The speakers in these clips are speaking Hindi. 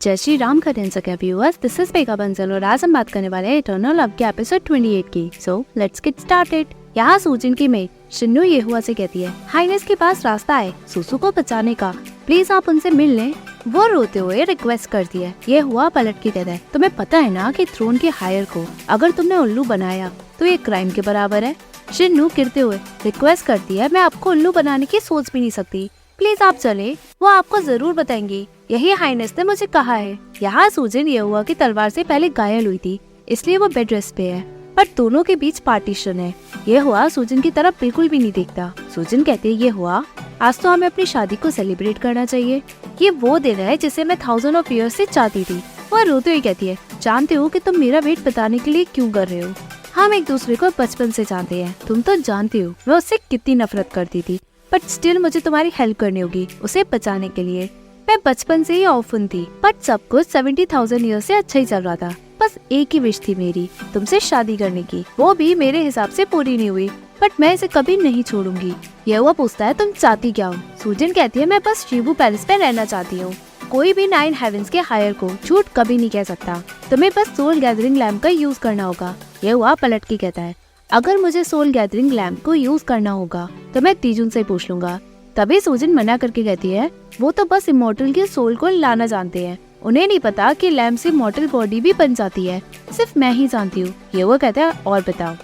जय श्री राम करें सके viewers, this is Megha Bansal और आज हम बात करने वाले हैं इटर्नल लव के एपिसोड 28 की। So let's get started. यहाँ सूजिन की मेट शिन्नू ये हुआ से कहती है, हाइनेस के पास रास्ता है सुसु को बचाने का, प्लीज आप उनसे मिल लें। वो रोते हुए रिक्वेस्ट करती है। ये हुआ पलट के कहता है, तुम्हें पता है ना कि थ्रोन के हायर को अगर तुमने उल्लू बनाया तो ये क्राइम के बराबर है। शिन्नू गिरते हुए रिक्वेस्ट करती है, मैं आपको उल्लू बनाने की सोच भी नहीं सकती, प्लीज आप चले, वो आपको जरूर बताएंगी, यही हाइनेस ने मुझे कहा है। यहाँ सूजिन ये हुआ कि तलवार से पहले घायल हुई थी, इसलिए वो बेड रेस्ट पे है, पर दोनों के बीच पार्टीशन है। ये हुआ सूजिन की तरफ बिल्कुल भी नहीं देखता। सूजिन कहती है, ये हुआ आज तो हमें अपनी शादी को सेलिब्रेट करना चाहिए, ये वो दिन है जिसे मैं 1000 of years से चाहती थी। वह रोते हुए कहती है, जानते हो कि तुम मेरा वेट बताने के लिए क्यों कर रहे हो, हम एक दूसरे को बचपन से जानते हैं, तुम तो जानती हो मैं उससे कितनी नफरत करती थी, बट स्टिल मुझे तुम्हारी हेल्प करनी होगी उसे बचाने के लिए। मैं बचपन से ही ऑर्फन थी, बट सब कुछ 70,000 ईयर से अच्छा ही चल रहा था। बस एक ही विश थी मेरी, तुमसे शादी करने की, वो भी मेरे हिसाब से पूरी नहीं हुई, बट मैं इसे कभी नहीं छोड़ूंगी। यह हुआ पूछता है, तुम चाहती क्या हो? सूजिन कहती है, मैं बस शिबू पैलेस पे रहना चाहती हूँ, कोई भी 9 हेवेंस के हायर को झूठ कभी नहीं कह सकता, तुम्हें बस सोल गैदरिंग लैम्प का यूज करना होगा। यह हुआ पलट के कहता है, अगर मुझे सोल गैदरिंग लैम्प को यूज करना होगा तो मैं तीजुन से पूछ लूंगा। तभी सूजिन मना करके कहती है, वो तो बस इमोर्टल की सोल को लाना जानते हैं, उन्हें नहीं पता कि लैम्प से मॉर्टल बॉडी भी बन जाती है, सिर्फ मैं ही जानती हूँ। ये वो कहता है, और बताओ।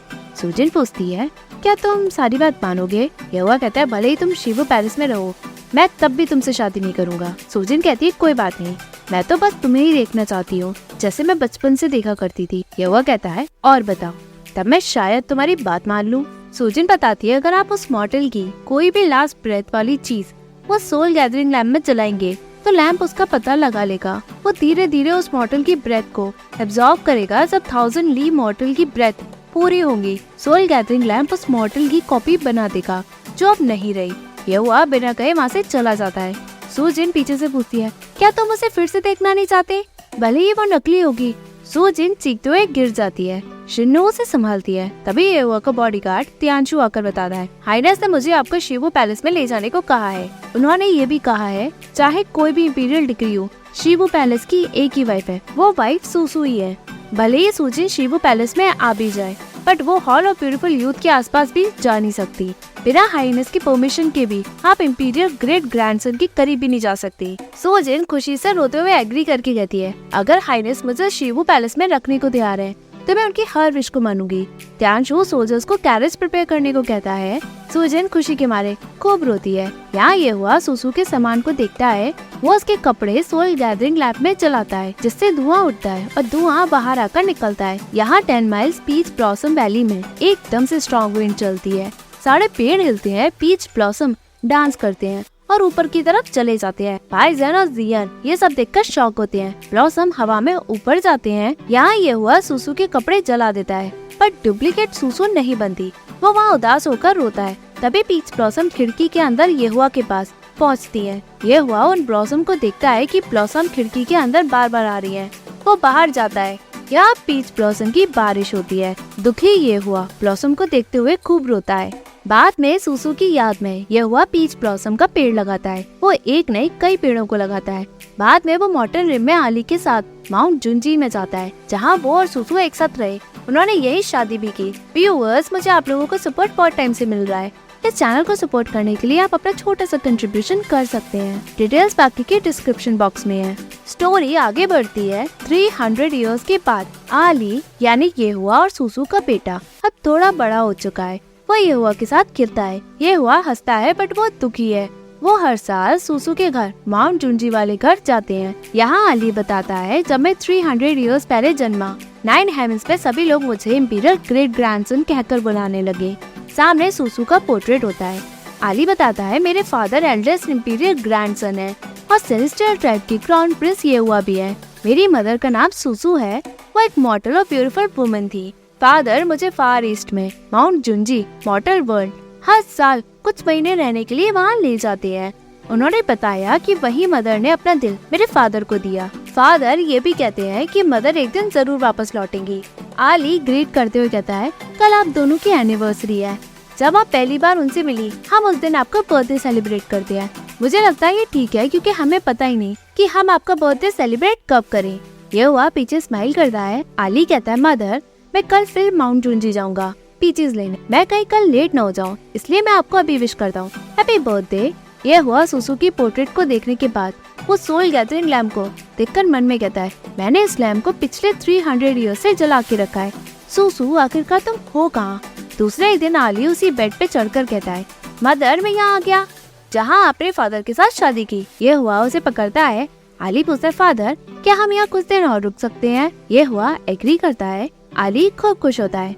सूजिन पूछती है, क्या तुम सारी बात मानोगे? ये हुआ कहता है, भले ही तुम शिवू पैलेस में रहो, मैं तब भी तुमसे शादी नहीं करूंगा। सूजिन कहती है, कोई बात नहीं, मैं तो बस तुम्हें ही देखना चाहती हूँ जैसे मैं बचपन से देखा करती थी। ये हुआ कहता है, और बताओ, तब मैं शायद तुम्हारी बात मान लूं। सूजिन बताती है, अगर आप उस मॉर्टल की कोई भी लास्ट ब्रेथ वाली चीज वो सोल गैदरिंग लैम्प में जलाएंगे तो लैम्प उसका पता लगा लेगा, वो धीरे धीरे उस मॉर्टल की ब्रेथ को एब्जॉर्ब करेगा। जब 1000 ली मॉर्टल की ब्रेथ पूरी होंगी, सोल गैदरिंग लैम्प उस मॉर्टल की कॉपी बना देगा जो अब नहीं रही। यह हुआ बिना कहे वहाँ से चला जाता है। सूजिन पीछे से पूछती है, क्या तुम उसे फिर से देखना नहीं चाहते, भले ही वो नकली होगी। सूजिन चीखते हुए गिर जाती है। शिन्नू उसे संभालती है। तभी ये हुआ का बॉडीगार्ड तियांशु आकर बताता है, हाइनेस ने मुझे आपको शिवू पैलेस में ले जाने को कहा है, उन्होंने ये भी कहा है चाहे कोई भी इंपीरियल डिग्री हो, शिवू पैलेस की एक ही वाइफ है, वो वाइफ सुसु ही है। भले ही सूजिन शिवू पैलेस में आ भी जाए, बट वो हॉल ऑफ ब्यूटीफुल यूथ के आसपास भी जा नहीं सकती। बिना हाइनेस की परमिशन के भी आप इंपीरियल ग्रेट ग्रैंडसन की करीब भी नहीं जा सकती। सूजिन खुशी से रोते हुए एग्री करके कहती है, अगर हाइनेस मुझे शिवू पैलेस में रखने को तैयार है तो मैं उनकी हर विश को मानूंगी। तियांशु सोल्जर्स को कैरेज प्रिपेयर करने को कहता है। सूजिन खुशी के मारे खूब रोती है। यहाँ ये हुआ सुसु के सामान को देखता है, वो उसके कपड़े सोल गैदरिंग लैब में चलाता है जिससे धुआं उठता है और धुआं बाहर आकर निकलता है। यहाँ 10 माइल्स पीच ब्लॉसम वैली में एकदम से स्ट्रॉन्ग विंड चलती है, सारे पेड़ हिलते हैं, पीच ब्लॉसम डांस करते हैं और ऊपर की तरफ चले जाते हैं। पाइजन और जियन ये सब देखकर शॉक होते हैं। ब्लॉसम हवा में ऊपर जाते हैं। यहाँ ये हुआ सुसु के कपड़े जला देता है, पर डुप्लीकेट सुसु नहीं बनती, वो वहाँ उदास होकर रोता है। तभी पीच ब्लॉसम खिड़की के अंदर ये हुआ के पास पहुँचती है। ये हुआ उन ब्लॉसम को देखता है कि ब्लॉसम खिड़की के अंदर बार बार आ रही है, वो बाहर जाता है। यहाँ पीच ब्लॉसम की बारिश होती है। दुखी ये हुआ ब्लॉसम को देखते हुए खूब रोता है। बाद में सुसु की याद में यह हुआ पीच ब्लॉसम का पेड़ लगाता है, वो एक नहीं कई पेड़ों को लगाता है। बाद में वो मॉर्टल रिम में आली के साथ माउंट जुंजी में जाता है, जहाँ वो और सुसु एक साथ रहे, उन्होंने यही शादी भी की। व्यूअर्स, मुझे आप लोगों को सपोर्ट बहुत टाइम से मिल रहा है, इस चैनल को सपोर्ट करने के लिए आप अपना छोटा सा कंट्रीब्यूशन कर सकते हैं। डिटेल्स बाकी के डिस्क्रिप्शन बॉक्स में है। स्टोरी आगे बढ़ती है। 300 ईयर्स के बाद आली यानी ये हुआ और सुसु का बेटा अब थोड़ा बड़ा हो चुका है। वो ये हुआ के साथ गिरता है। ये हुआ हंसता है बट वो दुखी है। वो हर साल सुसु के घर माउंट जुंजी वाले घर जाते हैं। यहाँ अली बताता है, जब मैं 300 ईयर्स पहले जन्मा, 9 हेवेंस पे सभी लोग मुझे इंपीरियल ग्रेट ग्रैंडसन कहकर बुलाने लगे। सामने सुसु का पोर्ट्रेट होता है। अली बताता है, मेरे फादर एल्डेस्ट इंपीरियल ग्रैंडसन है और सेलेस्टियल ट्राइब की क्राउन प्रिंस ये हुआ भी है। मेरी मदर का नाम सुसु है, वो एक मॉर्टल और ब्यूटीफुल वुमन थी। फादर मुझे फार ईस्ट में माउंट जुंजी मॉर्टल वर्ल्ड हर साल कुछ महीने रहने के लिए वहाँ ले जाते हैं। उन्होंने बताया कि वही मदर ने अपना दिल मेरे फादर को दिया। फादर ये भी कहते हैं कि मदर एक दिन जरूर वापस लौटेंगी। आली ग्रीट करते हुए कहता है, कल आप दोनों की एनिवर्सरी है, जब आप पहली बार उनसे मिली, हम उस दिन आपका बर्थडे सेलिब्रेट करते हैं। मुझे लगता है ये ठीक है क्योंकि हमें पता ही नहीं कि हम आपका बर्थडे सेलिब्रेट कब करें। ये हुआ पीछे स्माइल करता है। आली कहता है मदर मैं कल फिर माउंट जुंजी जाऊंगा पीचेस लेने, मैं कहीं कल लेट न हो जाऊं, इसलिए मैं आपको अभी विश करता हूँ हैप्पी बर्थडे। ये हुआ सुसु की पोर्ट्रेट को देखने के बाद वो सोल गैदरिंग लैम्प को देखकर मन में कहता है मैंने इस लैम्प को पिछले 300 ईयर से जला के रखा है। सुसु आखिरकार तुम हो कहाँ? दूसरे ही दिन आली उसी बेड पे चढ़कर कहता है मदर मैं यहाँ आ गया जहाँ आपने फादर के साथ शादी की। ये हुआ उसे पकड़ता है। आली पूछता है फादर क्या हम यहाँ कुछ दिन और रुक सकते हैं? ये हुआ एग्री करता है। आली खूब खुश होता है।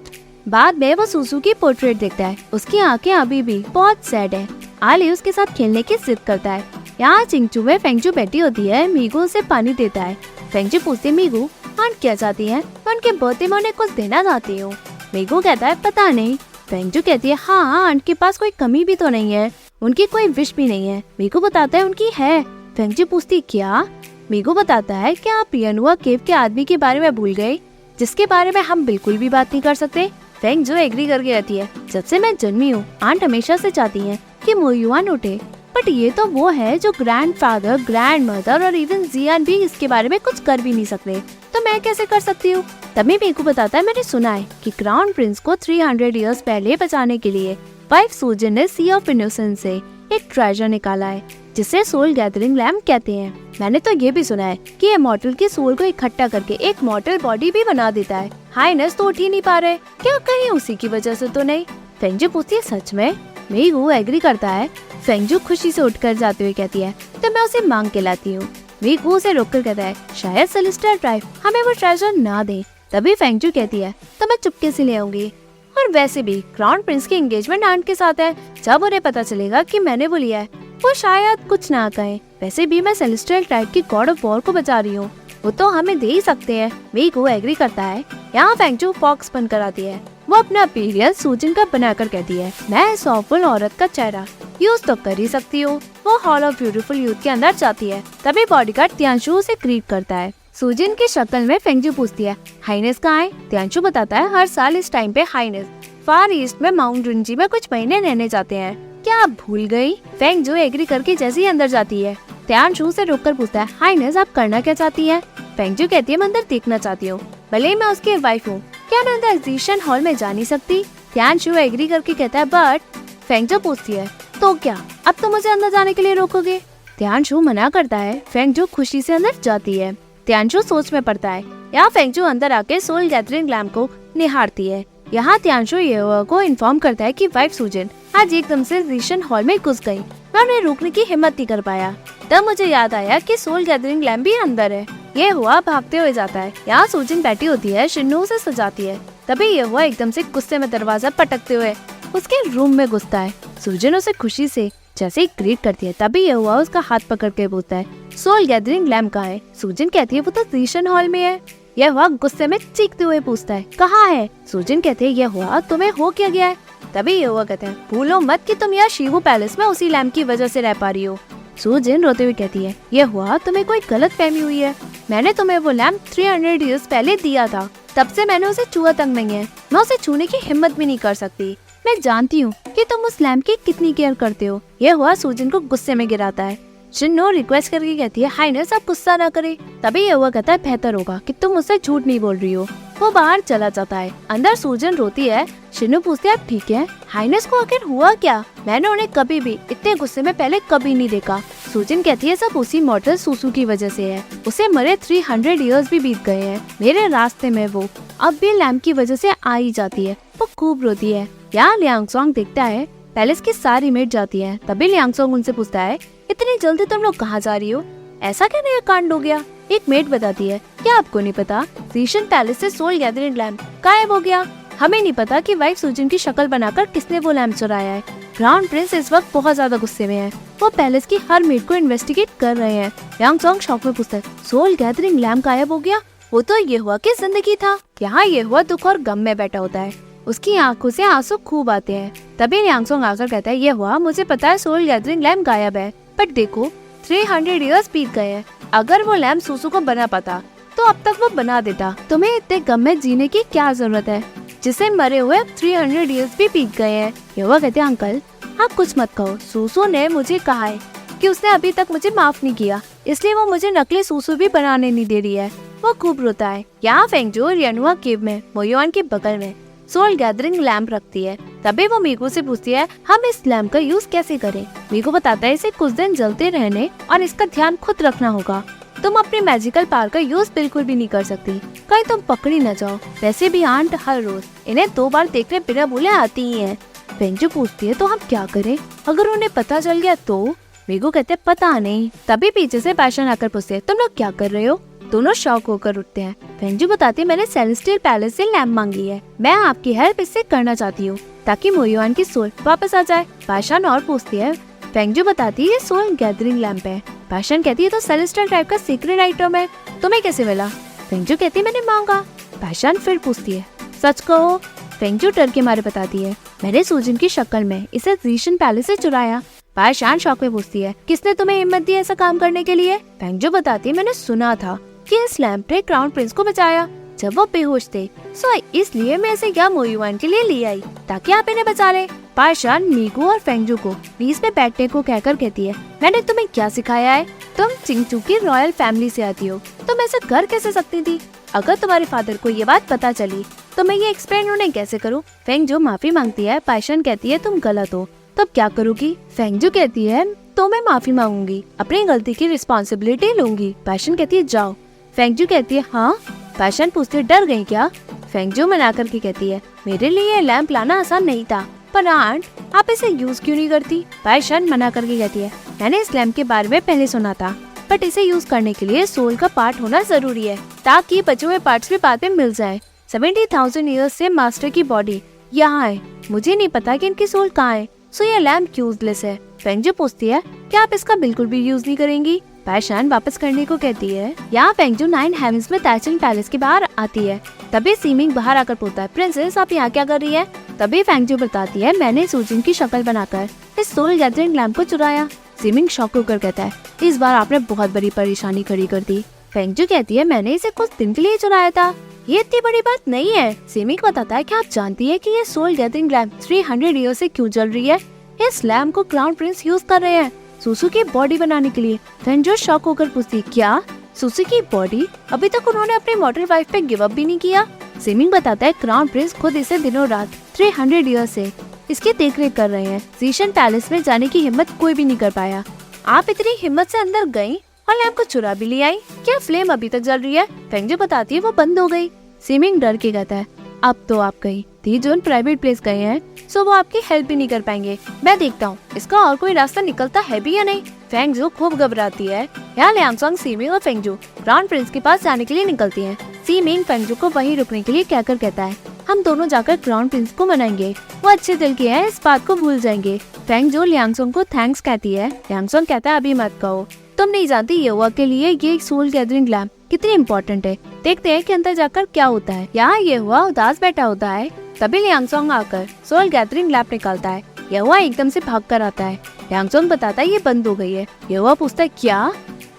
बाद में वो सुसु की पोर्ट्रेट देखता है। उसकी आंखें अभी भी बहुत सैड है। आली उसके साथ खेलने की जिद करता है। यहाँ चिंगचू में फेंगचू बैठी होती है। मीगू उसे पानी देता है। फेंगचू पूछती है मीगू आंट क्या चाहती है? मैं उनके बर्थडे में उन्हें कुछ देना चाहती हूँ। मीगू कहता है पता नहीं। फेंगचू कहती है हाँ आंट के पास कोई कमी भी तो नहीं है, उनकी कोई विश भी नहीं है। मीगू बताता है उनकी है। फेंगचू पूछती क्या? मीगू बताता है क्या आप पियनुआ केव के आदमी के बारे में भूल गए जिसके बारे में हम बिल्कुल भी बात नहीं कर सकते? फेंगचू एग्री करके रहती है जब से मैं जन्मी हूँ आंट हमेशा से चाहती है कि मोयुआन उठे, बट ये तो वो है जो ग्रैंडफादर, ग्रैंडमदर और इवन जियान भी इसके बारे में कुछ कर भी नहीं सकते, तो मैं कैसे कर सकती हूँ? तभी मीकू बताता है मैंने सुना है कि क्राउन प्रिंस को 300 इयर्स पहले बचाने के लिए वाइफ सूजन ने सी ऑफ इनोसेंस से एक ट्रेजर निकाला है जिसे सोल गैदरिंग लैम्प कहते हैं। मैंने तो ये भी सुना है कि ये मॉर्टल की सोल को इकट्ठा करके एक मॉर्टल बॉडी भी बना देता है। हाइनेस तो उठ ही नहीं पा रहे, क्या कहीं उसी की वजह से तो नहीं? फेंगजू पूछती है सच में? मीगू एग्री करता है। फेंगजू खुशी से उठकर जाते हुए कहती है तो मैं उसे मांग के लाती हूँ। मीगू उसे रोककर कहता है शायद सेलेस्टियल ट्राइब हमें वो ट्रेजर ना दे। तभी फेंगजू कहती है तो मैं चुपके से ले आऊंगी, और वैसे भी क्राउन प्रिंस की एंगेजमेंट आंट के साथ है, जब उन्हें पता चलेगा कि मैंने वो लिया है वो शायद कुछ ना कहे। वैसे भी मैं सेलेस्टियल ट्राइब की गॉड ऑफ वॉर को बचा रही हूँ, वो तो हमें दे ही सकते हैं। मीगू एग्री करता है। यहाँ फेंगजू फॉक्स बन कर आती है। वो अपना अपीयरेंस सूजन का बनाकर कहती है मैं इस ऑफुल औरत का चेहरा यूज तो कर ही सकती हूँ। वो हॉल ऑफ ब्यूटीफुल यूथ के अंदर जाती है। तभी बॉडीगार्ड त्यांशु उसे ग्रीट करता है। सूजन की शक्ल में फेंगजू पूछती है हाइनेस कहाँ है? त्यांशु बताता है हर साल इस टाइम पे हाइनेस फार ईस्ट में माउंट जुंजी में कुछ महीने रहने जाते हैं, क्या आप भूल गई? फेंगजू एग्री करके जैसे ही अंदर जाती है त्यांशु से रोककर पूछता है हाइनेस आप करना क्या चाहती है? फेंगजू कहती है मैं अंदर देखना चाहती हूँ, भले ही मैं उसकी वाइफ हूँ, क्या मैं अंदर एग्जीबिशन हॉल में जा नहीं सकती? त्यांशु एग्री करके कहता है बट फेंगजू पूछती है तो क्या अब तो मुझे अंदर जाने के लिए रोकोगे? त्यांशु मना करता है। फेंगजू खुशी से अंदर जाती है। त्यांशु सोच में पड़ता है। यहाँ फेंगजू अंदर आके सोल गैदरिंग लैम्प को निहारती है। यहाँ त्यांशु ये को इन्फॉर्म करता है कि वाइफ सूजन आज एकदम से एग्जीबिशन हॉल में घुस गई। मैं उन्हें रोकने की हिम्मत नहीं कर पाया। तब मुझे याद आया कि सोल गैदरिंग लैम्प भी अंदर है। ये हुआ भागते हुए जाता है। यहाँ सूजन बैठी होती है, शिन्नू उसे सजाती है। तभी ये हुआ एकदम से गुस्से में दरवाजा पटकते हुए उसके रूम में घुसता है। सूजन उसे खुशी से जैसे ही ग्रीट करती है, तभी ये हुआ उसका हाथ पकड़ के पूछता है सोल गैदरिंग लैम्प कहाँ है? सूजन कहती है वो तो एग्जीबिशन हॉल में है। यह हुआ गुस्से में चीखते हुए पूछता है कहाँ है? सूजन कहते है यह हुआ तुम्हें हो क्या गया है? तभी ये हुआ कहते हैं भूलो मत कि तुम यहाँ शिवू पैलेस में उसी लैम्प की वजह से रह पा रही हो। सूजन रोते हुए कहती है यह हुआ तुम्हें कोई गलत फहमी हुई है, मैंने तुम्हें वो लैम्प 300 इयर्स पहले दिया था, तब से मैंने उसे छुआ तक नहीं है, मैं उसे छूने की हिम्मत भी नहीं कर सकती। मैं जानती हूँ कि तुम उस लैम्प की कितनी केयर करते हो। यह हुआ सूजन को गुस्से में गिराता है। शिन्नो रिक्वेस्ट करके कहती है हाइनेस आप गुस्सा ना करे। तभी ये हुआ कहता है बेहतर होगा कि तुम मुझसे झूठ नहीं बोल रही हो। वो बाहर चला जाता है। अंदर सूजन रोती है। शिन्नो पूछती है आप ठीक है? हाइनेस को आखिर हुआ क्या? मैंने उन्हें कभी भी इतने गुस्से में पहले कभी नहीं देखा। सूजन कहती है सब उसी मॉर्टल सुसु की वजह से है, उसे मरे 300 इयर्स भी बीत गए हैं। मेरे रास्ते में वो अब भी लैम्प की वजह से आ ही जाती है। वो खूब रोती है। यहाँ लियांगसोंग देखता है पैलेस की सारी मेट जाती है। तभी लियांगसोंग उनसे पूछता है इतनी जल्दी तुम लोग कहाँ जा रही हो? ऐसा क्या नया कांड हो गया? एक मेट बताती है क्या आपको नहीं पता एग्जीबिशन पैलेस से सोल गैदरिंग लैम्प गायब हो गया। हमें नहीं पता कि वाइफ सूजन की शक्ल बनाकर किसने वो लैम्प चुराया है। क्राउन प्रिंस इस वक्त बहुत ज्यादा गुस्से में है। वो पैलेस की हर मेट को इन्वेस्टिगेट कर रहे हैं। लियांगसोंग शॉक में पूछता है सोल गैदरिंग लैम्प गायब हो गया? वो तो ये हुआ की जिंदगी था। यहाँ ये हुआ दुख और गम में बैठा होता है। उसकी आंखों से आंसू खूब आते हैं। तभी लियांगसोंग आकर कहता है ये हुआ मुझे पता है सोल गैदरिंग लैम्प गायब है, बट देखो 300 इयर्स बीत गए हैं। अगर वो लैम्प सुसु को बना पाता तो अब तक वो बना देता। तुम्हें इतने गम में जीने की क्या जरूरत है जिसे मरे हुए 300 इयर्स भी बीत गए हैं। युवा कहते हैं अंकल आप कुछ मत कहो, सुसु ने मुझे कहा है कि उसने अभी तक मुझे माफ नहीं किया, इसलिए वो मुझे नकली सूसू भी बनाने नहीं दे रही है। वो खूब रोता है। यहाँ फेंगजू रियनुआ केव में मोयुआन के बगल में सोल गैदरिंग लैंप रखती है। तभी वो मीगू से पूछती है हम इस लैंप का यूज कैसे करें। मीगू बताता है इसे कुछ दिन जलते रहने और इसका ध्यान खुद रखना होगा। तुम अपनी मैजिकल पावर का यूज बिल्कुल भी नहीं कर सकती, कहीं तुम पकड़ी न जाओ। वैसे भी आंट हर रोज इन्हें 2 बार देखने बिना बोले आती ही है। फेंगजू पूछती है तो हम क्या करें, अगर उन्हें पता चल गया तो? मीगू कहते हैं पता नहीं। तभी पीछे से पैशन आकर पूछते हैं तुम लोग क्या कर रहे हो। दोनों शॉक होकर उठते हैं। फेंगजू बताती है मैंने सेलेस्टियल पैलेस से लैंप मांगी है, मैं आपकी हेल्प इससे करना चाहती हूँ ताकि मोयुआन की सोल वापस आ जाए। पैशन और पूछती है। फेंगजू बताती है ये सोल गैदरिंग लैंप है। पैशन कहती है तो सेलेस्टियल टाइप का सीक्रेट आइटम है, तुम्हें कैसे मिला? फेंगजू कहती है मैंने मांगा। पैशन फिर पूछती है सच कहो। फेंगजू डर के मारे बताती है मैंने सूजिन की शक्ल में इसे जीशन पैलेस से चुराया। पैशन शौक में पूछती है किसने तुम्हें हिम्मत दी ऐसा काम करने के लिए? फेंगजू बताती है मैंने सुना था कि इस लैंप ने क्राउन प्रिंस को बचाया जब वो बेहोश थे, सो इसलिए मैं इसे यहाँ मोयुआन के लिए ले आई ताकि आप इन्हें बचा ले। पैशन मीगू और फेंगजू को बीच में बैठने को कहकर कहती है मैंने तुम्हें क्या सिखाया है, तुम चिंगचू की रॉयल फैमिली से आती हो, तुम ऐसा कर कैसे सकती थी? अगर तुम्हारे फादर को ये बात पता चली तो मैं ये एक्सप्लेन उन्हें कैसे करूँ? फेंगजू माफी मांगती है। पैशन कहती है तुम गलत हो, तब क्या करोगी? फेंगजू कहती है तो मैं माफी मांगूंगी, अपनी गलती की रिस्पॉन्सिबिलिटी लूंगी। पैशन कहती है जाओ। फेंगजू कहती है हाँ। पैशन पूछती है डर गई क्या? फेंगजू मना करके कहती है मेरे लिए ये लैंप लाना आसान नहीं था, पर आंट आप इसे यूज क्यों नहीं करती? पैशन मना करके कहती है मैंने इस लैंप के बारे में पहले सुना था, बट इसे यूज करने के लिए सोल का पार्ट होना जरूरी है ताकि बचे हुए पार्ट्स भी बाद में मिल जाए। 70,000 ईयर्स से मास्टर की बॉडी यहाँ है, मुझे नहीं पता कि इनकी सोल कहाँ है, सो ये लैंप यूजलेस है। फेंगजू पूछती है क्या आप इसका बिल्कुल भी यूज नहीं करेंगी? पैशन वापस करने को कहती है। यहाँ फेंगजू 9 हेवंस में तैचिंग पैलेस के बाहर आती है। तभी सीमिंग बाहर आकर पूछता है प्रिंसेस आप यहाँ क्या कर रही है? तभी फेंगजू बताती है मैंने सूजिन की शक्ल बनाकर इस सोल गैदरिंग लैंप को चुराया। सीमिंग शॉक होकर कहता है इस बार आपने बहुत बड़ी परेशानी खड़ी कर दी। फेंगजू कहती है मैंने इसे कुछ दिन के लिए चुराया था, ये इतनी बड़ी बात नहीं है। सीमिंग बताता है क्या आप जानती है कि ये सोल गैदरिंग लैंप 300 ईयर से क्यों जल रही है? इस लैंप को क्राउन प्रिंस यूज कर रहे हैं सूसू की बॉडी बनाने के लिए। फेंगजू शॉक होकर पूछती क्या सूसू की बॉडी? अभी तक उन्होंने अपनी मॉडल वाइफ पे गिव अप भी नहीं किया। सीमिंग बताता है क्राउन प्रिंस खुद इसे दिनों रात 300 ईयर से इसकी देखरेख कर रहे हैं। जीशन पैलेस में जाने की हिम्मत कोई भी नहीं कर पाया। आप इतनी हिम्मत से अंदर गयी और लैंप को चुरा भी ले आई, क्या फ्लेम अभी तक जल रही है? फेंगजू बताती है वो बंद हो गई। सीमिंग डर के कहता है अब तो आप गई थी जोन प्राइवेट प्लेस गए हैं, सो वो आपकी हेल्प भी नहीं कर पाएंगे। मैं देखता हूँ इसका और कोई रास्ता निकलता है भी या नहीं। फेंगजू खूब घबराती है। यहाँ लियांगसोंग, सीमिंग और फेंगजू क्राउन प्रिंस के पास जाने के लिए निकलती हैं। सीमिंग फेंगजू को वहीं रुकने के लिए कहकर कहता है हम दोनों जाकर क्राउन प्रिंस को मनाएंगे, वो अच्छे दिल के हैं, इस बात को भूल जाएंगे। फेंगजू लियांगसोंग को थैंक्स कहती है। लियांगसोंग कहता है अभी मत कहो, तुम नहीं जानती येहुआ के लिए ये सोल गैदरिंग लैंप कितनी इम्पोर्टेंट है। देखते हैं कि अंदर जाकर क्या होता है। यहाँ येहुआ उदास बैठा होता है। तभी लियांगसोंग आकर सोल गैदरिंग लैंप निकालता है। येहुआ एकदम से भाग कर आता है। लियांगसोंग बताता है ये बंद हो गई है। येहुआ पूछता है क्या?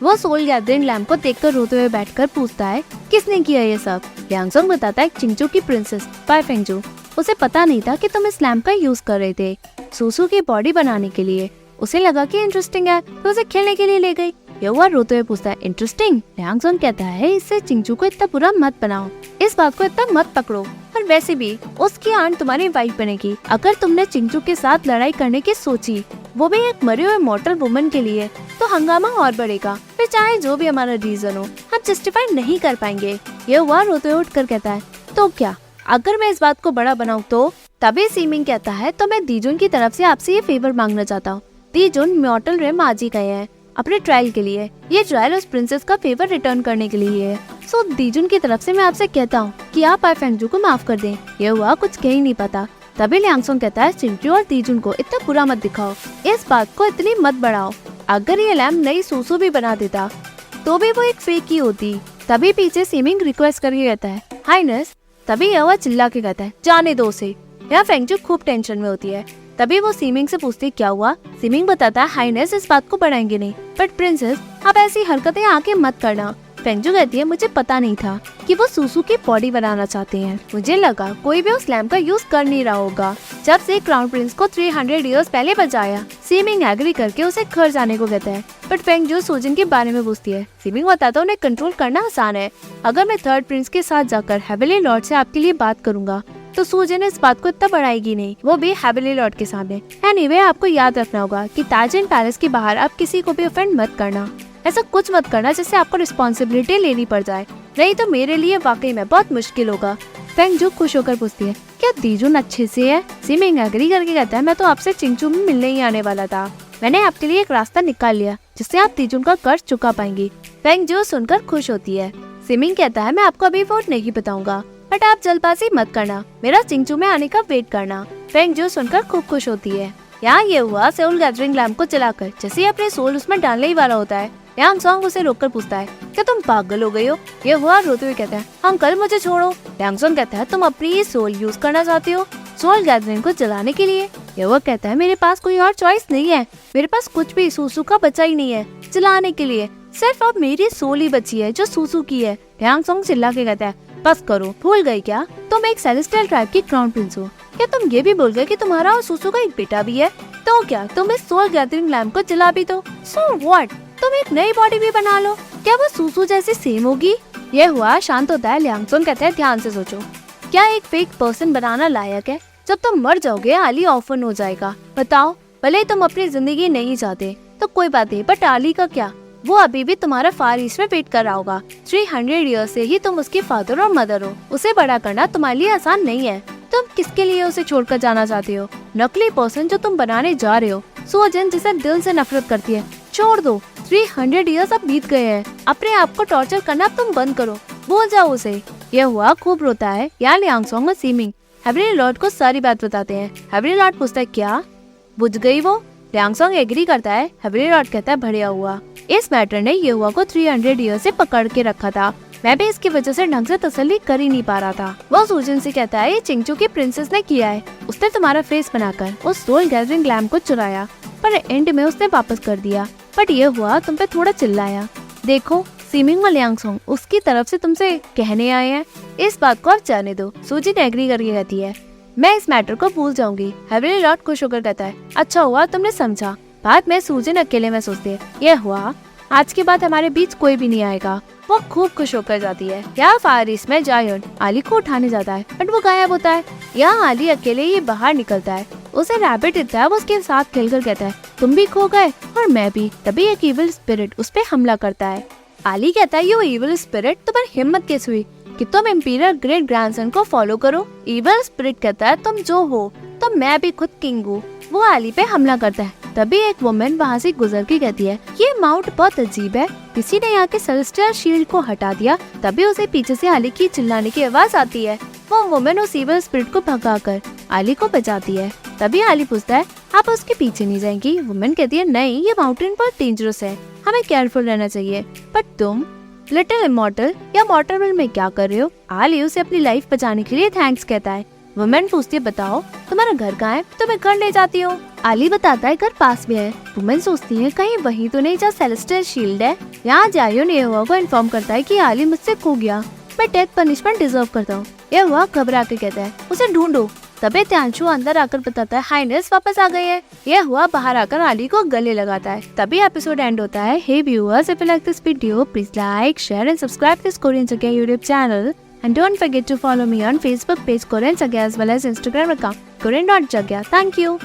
वो सोल गैदरिंग लैंप को देखकर रोते हुए बैठकर पूछता है किसने किया ये सब? लियांगसोंग बताता है चिंगचू की प्रिंसेस बाय फेंगजू, उसे पता नहीं था कि तुम इस लैंप का यूज कर रहे थे सूसू की बॉडी बनाने के लिए। उसे लगा कि इंटरेस्टिंग है तो उसे खेलने के लिए ले गई। येहुआ रोते हुए पूछता है इंटरेस्टिंग? लियांगसोंग कहता है इससे चिंगचू को इतना बुरा मत बनाओ, इस बात को इतना मत पकड़ो, और वैसे भी उसकी आंट तुम्हारी वाइफ बनेगी। अगर तुमने चिंगचू के साथ लड़ाई करने की सोची, वो भी एक मरे हुए मॉर्टल वुमन के लिए, तो हंगामा और बढ़ेगा। फिर चाहे जो भी हमारा रीजन हो हम जस्टिफाई नहीं कर पाएंगे। येहुआ रोते हुए उठकर कहता है तो क्या अगर मैं इस बात को बड़ा बनाऊं तो? तभी सीमिंग कहता है तो मैं दीजुन की तरफ से आपसे ये फेवर मांगना चाहता हूँ। दीजुन मॉर्टल रेम आज ही गए हैं अपने ट्रायल के लिए। ये ट्रायल उस प्रिंसेस का फेवर रिटर्न करने के लिए है। सो दीजुन की तरफ से मैं आपसे कहता हूँ कि आप आय फेंगजू को माफ कर दें। येहुआ कुछ कह ही नहीं पाता। तभी लियांगसोंग कहता है चिंगचू और दीजुन को इतना बुरा मत दिखाओ, इस बात को इतनी मत बढ़ाओ। अगर ये लैंप नई सूसू भी बना देता तो भी वो एक फेक ही होती। तभी पीछे सीमिंग रिक्वेस्ट करके कहता है हाइनेस। तभी येहुआ चिल्ला के कहता है जाने दो उसे। यहाँ फेंगजू खूब टेंशन में होती है। तभी वो सीमिंग से पूछती क्या हुआ। सीमिंग बताता है हाइनेस इस बात को बढ़ाएंगे नहीं, बट प्रिंसेस आप ऐसी हरकतें आके मत करना। फेंगजू कहती है मुझे पता नहीं था कि वो सूसू की बॉडी बनाना चाहते हैं। मुझे लगा कोई भी उस लैंप का यूज कर नहीं रहा होगा जब से क्राउन प्रिंस को 300 इयर्स पहले बचाया। सीमिंग एग्री करके उसे घर जाने को कहता है, बट फेंग जो सूजिन के बारे में पूछती है। सीमिंग बताता है उन्हें कंट्रोल करना आसान है। अगर मैं थर्ड प्रिंस के साथ जाकर हेवनली लॉर्ड से आपके लिए बात करूंगा तो सूजिन इस बात को इतना बढ़ाएगी नहीं, वो भी हेवनली लॉर्ड के सामने। एनीवे, आपको याद रखना होगा कि ताजिन पैलेस के बाहर आप किसी को भी ऑफेंड मत करना। ऐसा कुछ मत करना जिससे आपको रिस्पॉन्सिबिलिटी लेनी पड़ जाए, नहीं तो मेरे लिए वाकई में बहुत मुश्किल होगा। फेंग जो खुश होकर पूछती है, क्या दीजुन अच्छे से है? सीमिंग एग्री करके कहता है, मैं तो आपसे चिंगचू में मिलने ही आने वाला था। मैंने आपके लिए एक रास्ता निकाल लिया जिससे आप दीजुन का कर्ज चुका पाएंगी। फेंग जो सुनकर खुश होती है। सीमिंग कहता है, मैं आपको अभी वो नहीं बताऊंगा, बट आप जल्दबाजी मत करना, मेरा चिंगचू में आने का वेट करना। फेंग जो सुनकर खूब खुश होती है। यहाँ ये हुआ, सोल गैदरिंग लैम्प को जलाकर जैसे ही अपने सोल उसमें डालने ही वाला होता है, यांग सोंग उसे रोककर पूछता है, क्या तुम पागल हो गई हो? ये हुआ रोते हुए कहता है, अंकल मुझे छोड़ो। यांग सोंग कहता है, तुम अपनी सोल यूज करना चाहती हो सोल गैदरिंग को जलाने के लिए? ये वो कहता है, मेरे पास कोई और चॉइस नहीं है, मेरे पास कुछ भी सूसू का बचा ही नहीं है जलाने के लिए, सिर्फ अब मेरी सोल ही बची है जो सूसू की है। यांग सोंग चिल्ला के कहता है, बस करो, भूल गई क्या? तुम एक सेलेस्टियल ट्राइब की क्राउन प्रिंस हो। क्या तुम ये भी भूल गए कि तुम्हारा और सूसू का एक बेटा भी है? तो क्या तुम इस सोल गैदरिंग लैम्प को जला भी दो, सो व्हाट, तुम एक नई बॉडी भी बना लो, क्या वो सूसू जैसी सेम होगी? ये हुआ, शांत होता है। यांग सोंग कहता है, ध्यान से सोचो, क्या एक फेक पर्सन बनाना लायक है? जब तुम मर जाओगे आली ऑफन हो जाएगा। बताओ, भले तुम अपनी जिंदगी नहीं चाहते तो कोई बात नहीं, बट आली का क्या? वो अभी भी तुम्हारा फार ईस्ट में वेट कर रहा होगा। 300 ईयर्स से ही तुम उसकी फादर और मदर हो। उसे बड़ा करना तुम्हारे लिए आसान नहीं है। तुम किसके लिए उसे छोड़कर जाना चाहते हो? नकली पर्सन जो तुम बनाने जा रहे हो, सूजिन जिसे दिल से नफरत करती है, छोड़ दो। 300 ईयर्स अब बीत गए हैं, अपने आप को टॉर्चर करना तुम बंद करो, भूल जाओ उसे। यह हुआ, खूब रोता है। यहाँ यांग सोंग और सीमिंग हेवनली लॉर्ड को सारी बात बताते हैं। हेवनली लॉर्ड पूछता है, क्या बुझ गई वो? यांग सोंग एग्री करता है। हेवनली लॉर्ड कहता है, बढ़िया हुआ, इस मैटर ने ये हुआ को 300 ईयर से पकड़ के रखा था, मैं भी इसकी वजह से ढंग से तसल्ली कर ही नहीं पा रहा था। वो सूजिन से कहता है, ये चिंगचू की प्रिंसेस ने किया है, उसने तुम्हारा फेस बनाकर उस सोल गैदरिंग लैम्प को चुराया, पर एंड में उसने वापस कर दिया। बट ये हुआ, तुम पे थोड़ा चिल्लाया। देखो, सीमिंग और यांग सोंग उसकी तरफ से तुमसे कहने आए हैं, इस बात को आप जाने दो। सूजिन एग्री करके कहती है, मैं इस मैटर को भूल जाऊंगी। हेवनली लॉर्ड खुश होकर कहता है, अच्छा हुआ तुमने समझा। बाद में सूजिन अकेले में सोचती है, यह हुआ, आज के बाद हमारे बीच कोई भी नहीं आएगा। वो खूब खुश होकर जाती है। यहाँ फार ईस्ट में जायन आली को उठाने जाता है, बट वो गायब होता है। यहाँ आली अकेले ही बाहर निकलता है, उसे रैबिट दिखता है। वो उसके साथ खेलकर कहता है, तुम भी खो गए और मैं भी। तभी एक इविल स्पिरिट उस पे हमला करता है। आली कहता है, यू इविल स्पिरिट, तुम्हारी हिम्मत कैसे हुई कि तुम इम्पीरियल ग्रेट ग्रैंडसन को फॉलो करो? इविल स्पिरिट कहता है, तुम जो हो तो मैं भी खुद किंग हूँ। वो आली पे हमला करता है। तभी एक वुमेन वहाँ से गुजर के कहती है, ये माउंट बहुत अजीब है, किसी ने यहाँ के सेलेस्टियल शील्ड को हटा दिया। तभी उसे पीछे से आली की चिल्लाने की आवाज आती है। वो वुमेन उस इविल स्पिरिट को भगाकर आली को बचाती है। तभी आली पूछता है, आप उसके पीछे नहीं जाएंगी? वुमेन कहती है, नहीं, ये माउंटेन बहुत डेंजरस है, हमें केयरफुल रहना चाहिए। बट तुम लिटिल इमॉर्टल या मॉर्टल वर्ल्ड में क्या कर रहे हो? आली उसे अपनी लाइफ बचाने के लिए थैंक्स कहता है। वुमेन पूछती है, बताओ तुम्हारा घर कहाँ है, तुम्हें घर ले जाती हूँ। आली बताता है, घर पास में है। वुमेन सोचती है, कहीं वही तो नहीं जहाँ सेलेस्टियल शील्ड है। यहाँ जायोन ये हुआ को इन्फॉर्म करता है कि आली मुझसे खो गया, मैं डेथ पनिशमेंट डिजर्व करता हूँ। यह हुआ घबरा के कहता है, उसे ढूंढो। तभी त्यांशु अंदर आकर बताता है, हाइनेस वापस आ गए हैं। यह हुआ बाहर आकर आली को गले लगाता है। तभी एपिसोड एंड होता है। Hey viewers, if you like this video, please like, share and subscribe this Korean saga YouTube channel. And don't forget to follow me on Facebook page Korean Sagya as well as Instagram account Korean.Jagya. Thank you.